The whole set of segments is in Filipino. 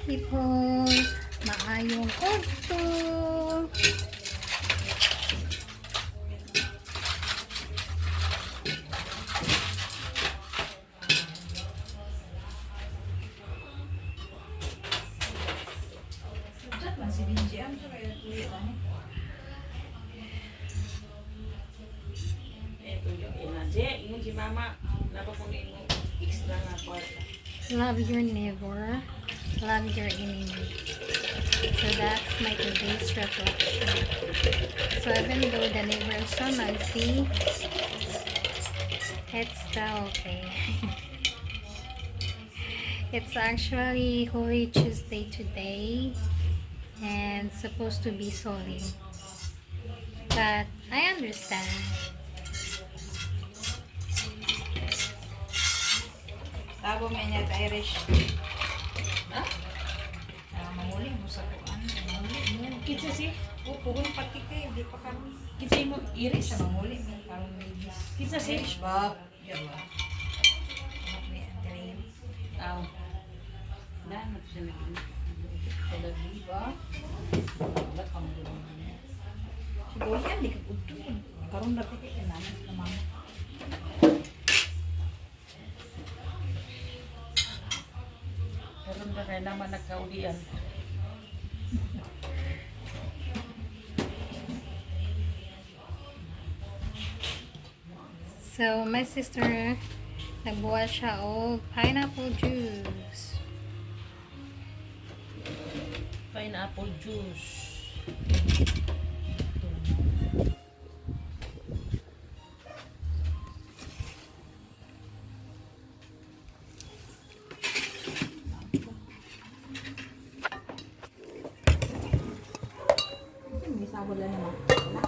people. Maayong adto. Si Benji ang kaya tuyo ani. Tuyo ina je, ingon si mama, napa ko nimo extra nga kwarta. Love your neighbor. Love your enemy. So that's my today's reflection. So even though the neighbor is so noisy, it's still okay. It's actually Holy Tuesday today and supposed to be solemn. But I understand. Tabo may net Irish. Ha? Mamuli mo sa kuan. Mamuli mo. Kitsa si, Pugon pati kay di pa kami. kitsa mo iris. Sa mamuli mo karon ladies. Kitsa si. Irish ba? Diba? May antarin. Aw. Dan mo siya naging. Sa lagi ba? Wala ka mo doon. Siguro yan, di ka gudtun. Karon dati kay naman na mama. Karon ba kay naman nagkaulian. So my sister nagbuhat siya og pineapple juice. Pineapple juice. May sabon lang naman. Wala.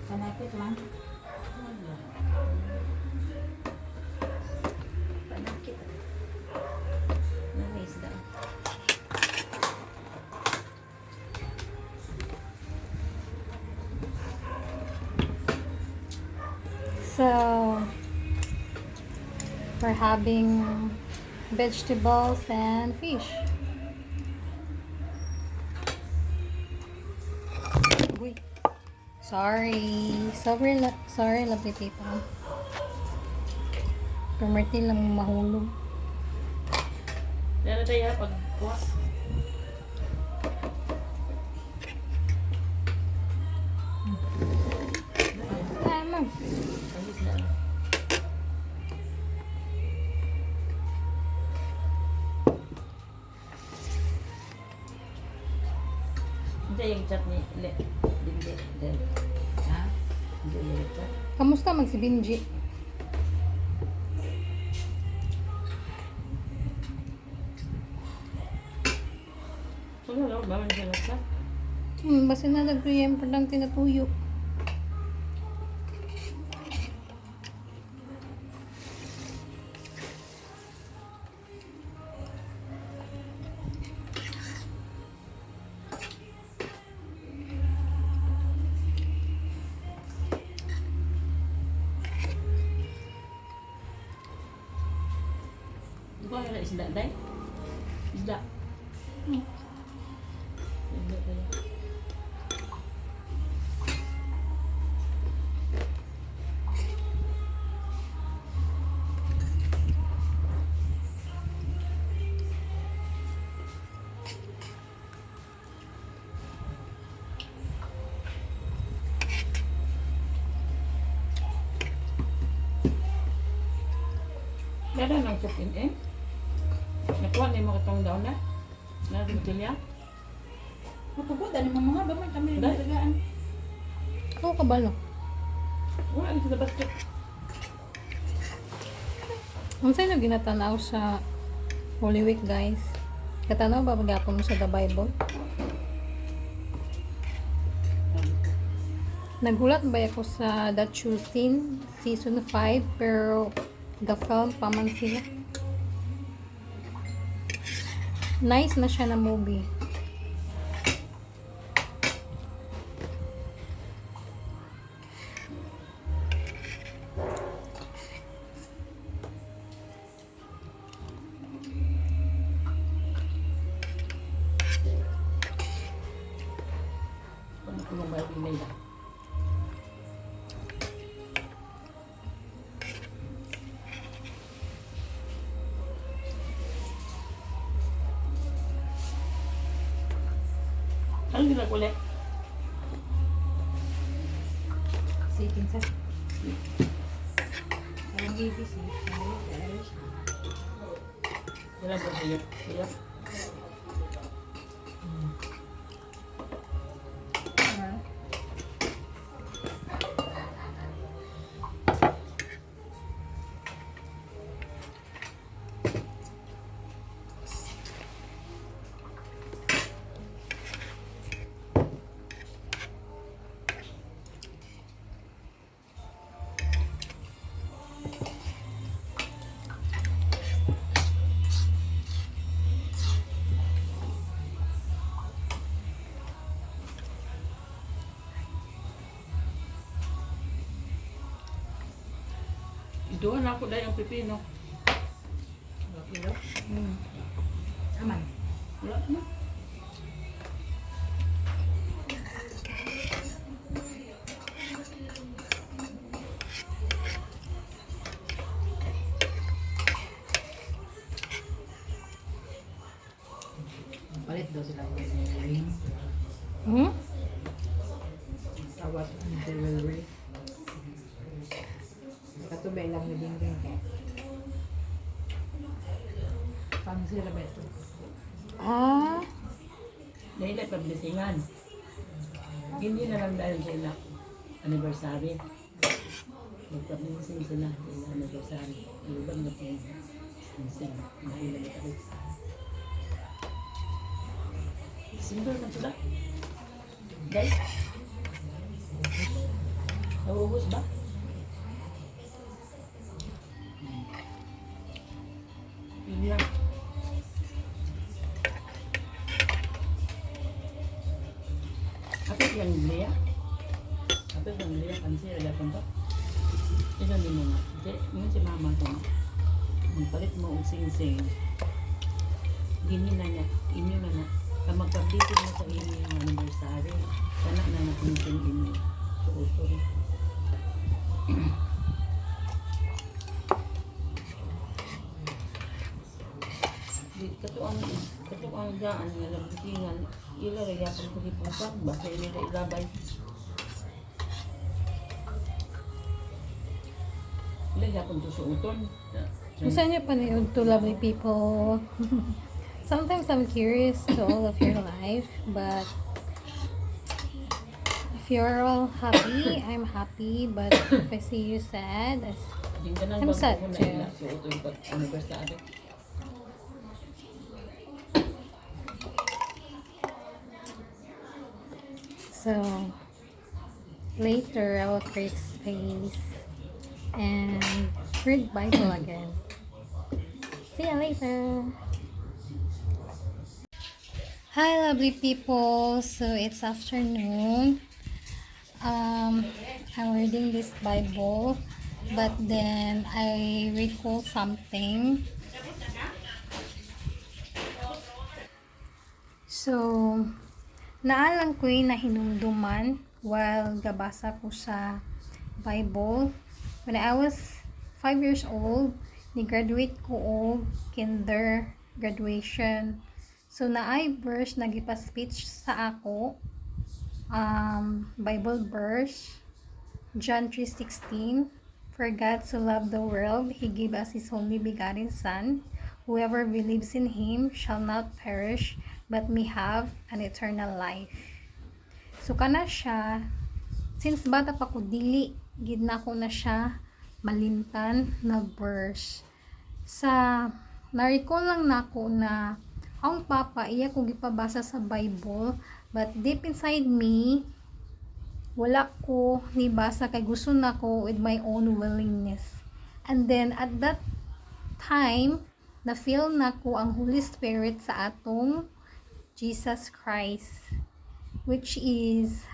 Panapit lang. Panakit. Nice daw. So we're having vegetables and fish. Uy. Sorry, lovely people. Permiti lang mahulog. Dara tayo pag kuha. Tama. Ayos na. Hindi yung chutney. Hindi. Ha? Hindi yung chat. Kamusta man si Benji? Ano lang, baman siya lang chat. Basta na nag-preemper lang tinatuyo. Di ba kaya isda, day? Isda. Isda tayo. Dada nang chupin eh. Nakuha na yung mga itong daon na. Naritilya. Mapugod, ano mga ba man kami Dahil? naglagaan. Oo, kabalo. Wala na sa basket. Ang sa'yo na ginatanaw sa Holy Week, guys. Katanaw ba pag-apon mo sa The Bible? Nagulat ba ako sa The Choosing Season 5 pero the film pa man sila. Nice na siya na movie. mong Barbie Layla. Ano ginagawa ulit? Sikin sa. Ang bibis eh. Wala ba sa'yo? Sa'yo? Doon ako dahil ang pipino. Kilo? Aman. Wala na. Palit daw sila ng ring. Hmm? Tawag ang jewelry. Katubay lang yung ring kaya. Fancy na ba ito? Ah, Dahil ay pablisingan. Hindi na lang dahil sila anniversary. Magpablising sila sa anniversary. Ilubang na po yung sinsing. Nahilang na kami. Simple na sila. Guys, nauubos ba? Hindi lang. Kapit yang Lea. Kapit yang Lea pansi ada kontak. Ito din mo nga. Hindi si mama ko. Magpalit mo og sing-sing. Gini na niya. Inyo na na. Magpablitin mo sa inyo yung anniversary. Sana na napinsing inyo. Suot-suot. Katuang daan nga nagbitingan. Ila rayapan ko gipusan. Basta nila ilabay. Ila yapon to suoton. gusto niyo pa to lovely people. Sometimes I'm curious to all of your life, but if you're all happy, I'm happy. But if I see you sad, I'm sad too. Suoton pag anniversary. So later I will create space and read Bible again. See you later. Hi lovely people. So it's afternoon. I'm reading this Bible, but then I recall something. So naalang ko na hinumduman while gabasa ko sa Bible. When I was 5 years old, ni-graduate ko og kinder graduation. So naay verse nagipa-speech sa ako. Bible verse, John 3:16. For God so loved the world, He gave us His only begotten Son. Whoever believes in Him shall not perish, but may have an eternal life. So kana siya, since bata pa ko dili gid na ko na siya malimtan na verse. Sa na-recall lang nako na ang papa iya ko gipabasa sa Bible, but deep inside me wala ko nibasa kay gusto nako with my own willingness. And then at that time na feel nako ang Holy Spirit sa atong Jesus Christ, which is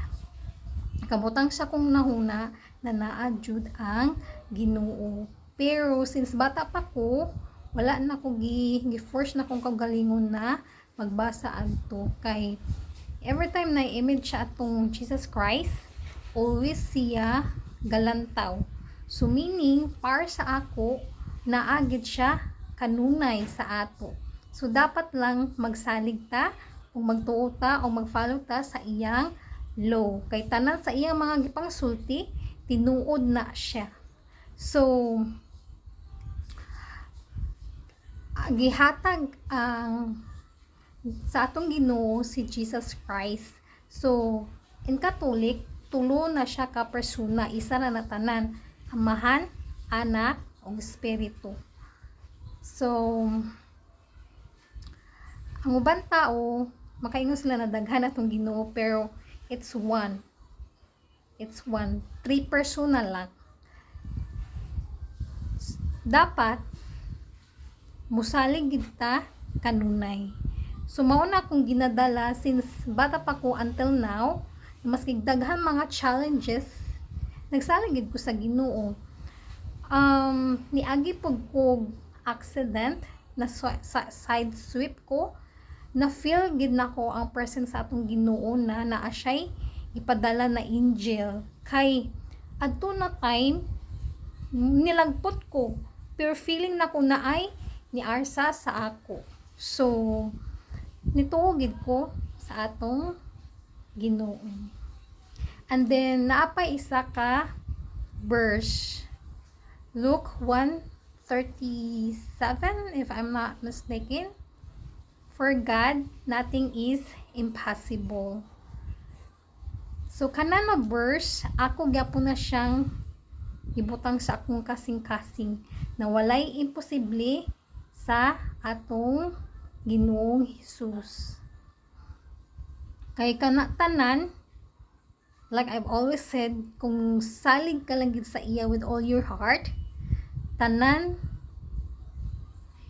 kabutang siya kong nahuna na naadjud ang Ginoo. Pero since bata pa ko, wala na ko gi-force na kong kagalingon na magbasa adto kay every time na image siya atong Jesus Christ, always siya galantaw. So meaning, para sa ako, naagid siya kanunay sa ato. So dapat lang magsalig ta, o magtuo ta, o magfollow ta sa iyang law. Kay tanan sa iyang mga gipangsulti, tinuod na siya. So, gihatag ang sa atong Ginoo si Jesus Christ. So, in Catholic, tulo na siya ka persona, isa na natanan, Amahan, Anak, ug Espiritu. So, ang ubang tao, makaingon sila na daghan atong Ginoo, pero it's one. It's one. 3 persona lang. Dapat musalig gid ta kanunay. So mao na akong ginadala since bata pa ko until now, maski daghan mga challenges, nagsalig gid ko sa Ginoo. Niagi pug ko accident na side sweep ko, na feel gid nako ang presence sa atong Ginoo na naa siya'y ipadala na angel. Kay adto na time nilagpot ko, pero feeling na ko na ay ni Arsa sa ako. So, nituogid ko sa atong Ginoo. And then, naapay isa ka verse. Luke 1:37, if I'm not mistaken. For God, nothing is impossible. So, kanan na verse, ako gyapon na siyang ibutang sa akong kasing-kasing na walay imposible sa atong Ginoong Hesus. Kay tanan, like I've always said, kung salig ka lang gid sa iya with all your heart, tanan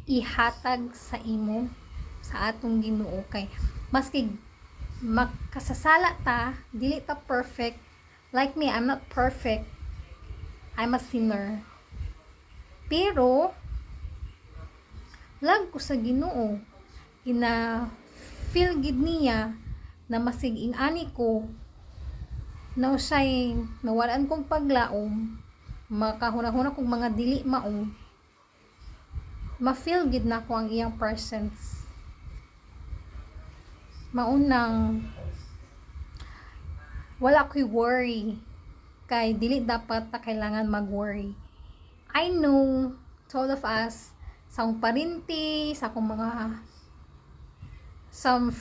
ihatag sa imo sa atong Ginoo. Kay maski makasasala ta, dili ta perfect. Like me, I'm not perfect. I'm a sinner. Pero lag ko sa Ginoo, ina feel gid niya na masig ani ko na usay nawalan kong paglaom, makahuna-huna kong mga dili mao, ma-feel gid na ko ang iyang presence. Maunang wala ko'y worry, kay dili dapat ta kailangan mag-worry. I know to all of us, sa akong parinti, sa akong mga some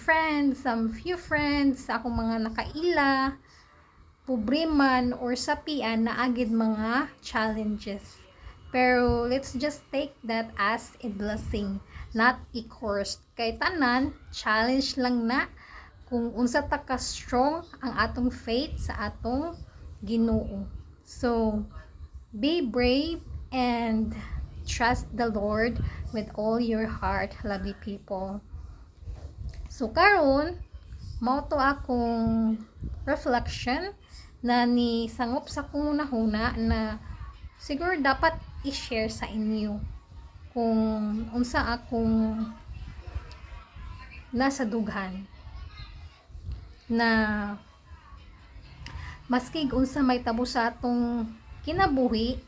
few friends, sa akong mga nakaila, pobriman or sapian na agid mga challenges. Pero let's just take that as a blessing, not a curse. Kay tanan, challenge lang na kung unsa ta ka strong ang atong faith sa atong Ginoo. So, be brave and trust the Lord with all your heart, lovely people. So, karon, mao to akong reflection na ni sangop sa kong nahuna na siguro dapat i-share sa inyo kung unsa akong nasa dughan na maski unsa may tabo sa atong kinabuhi,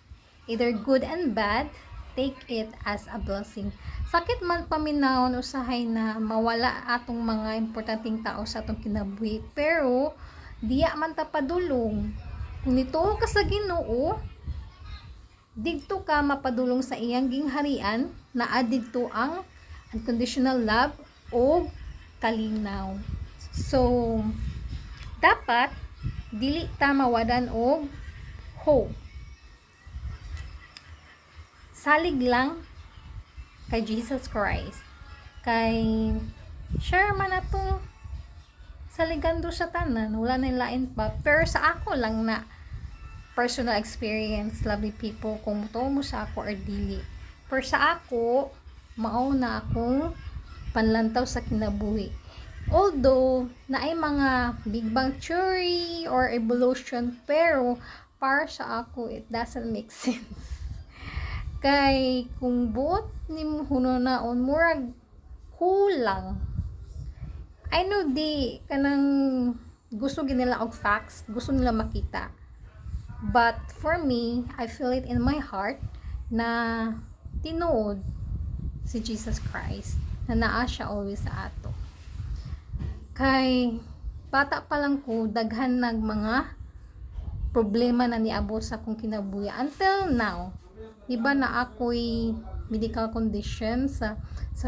either good and bad, take it as a blessing. Sakit man paminahon usahay na mawala atong mga importanteng tao sa atong kinabuhi, pero diya man ta padulong. Kung nituo ka sa Ginoo, digto ka mapadulong sa iyang gingharian, na adidto ang unconditional love o kalinaw. So, dapat dili ta mawadan og hope. Salig lang kay Jesus Christ. Kay share man atong saligando sa tanan, wala na lain pa. Pero sa ako lang na personal experience, lovely people, kung mutuo mo sa ako or dili. Pero sa ako, mao na akong panlantaw sa kinabuhi. Although, naay mga Big Bang Theory or evolution, pero para sa ako, it doesn't make sense. Kay, kung buot ni mo hunonaon, murag kulang. I know di kanang gusto gid nila og facts, gusto nila makita. But for me, I feel it in my heart na tinuod si Jesus Christ na naa siya always sa ato. Kay bata pa lang ko, daghan nag mga problema na niabot sa akong kinabuhi until now. Di ba na ako'y medical condition sa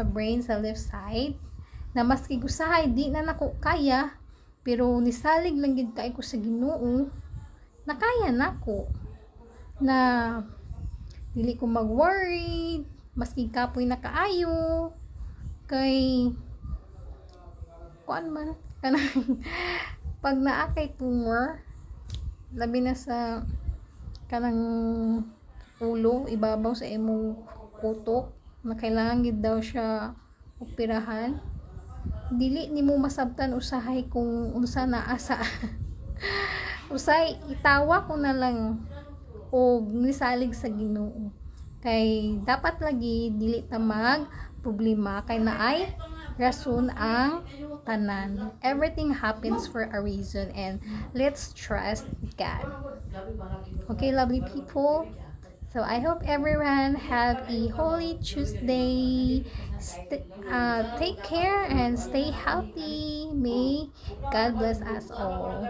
brain, sa left side, na maski gusahay di na nako kaya, pero nisalig lang gid kay ko sa Ginoo, nakaya nako na dili ko mag-worry maski kapoy nakaayo kay kuan man kanang pag naa kay tumor labi na sa kanang ulo ibabaw sa imong utok na kailangan gid daw siya operahan, dili nimo masabtan usahay kung unsa naa sa usay itawa ko na lang o nisalig sa Ginoo kay dapat lagi dili ta mag problema kay naay rason ang tanan. Everything happens for a reason and let's trust God. Okay, lovely people, so I hope everyone have a holy Tuesday. Take care and stay healthy. May God bless us all.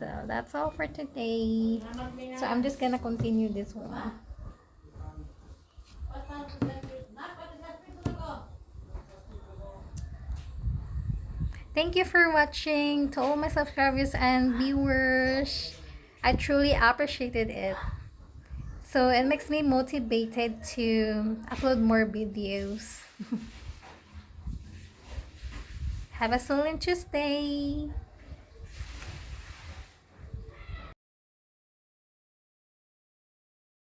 So that's all for today. So I'm just gonna continue this one. Thank you for watching to all my subscribers and viewers. I truly appreciated it. So it makes me motivated to upload more videos. Have a Solemn Tuesday.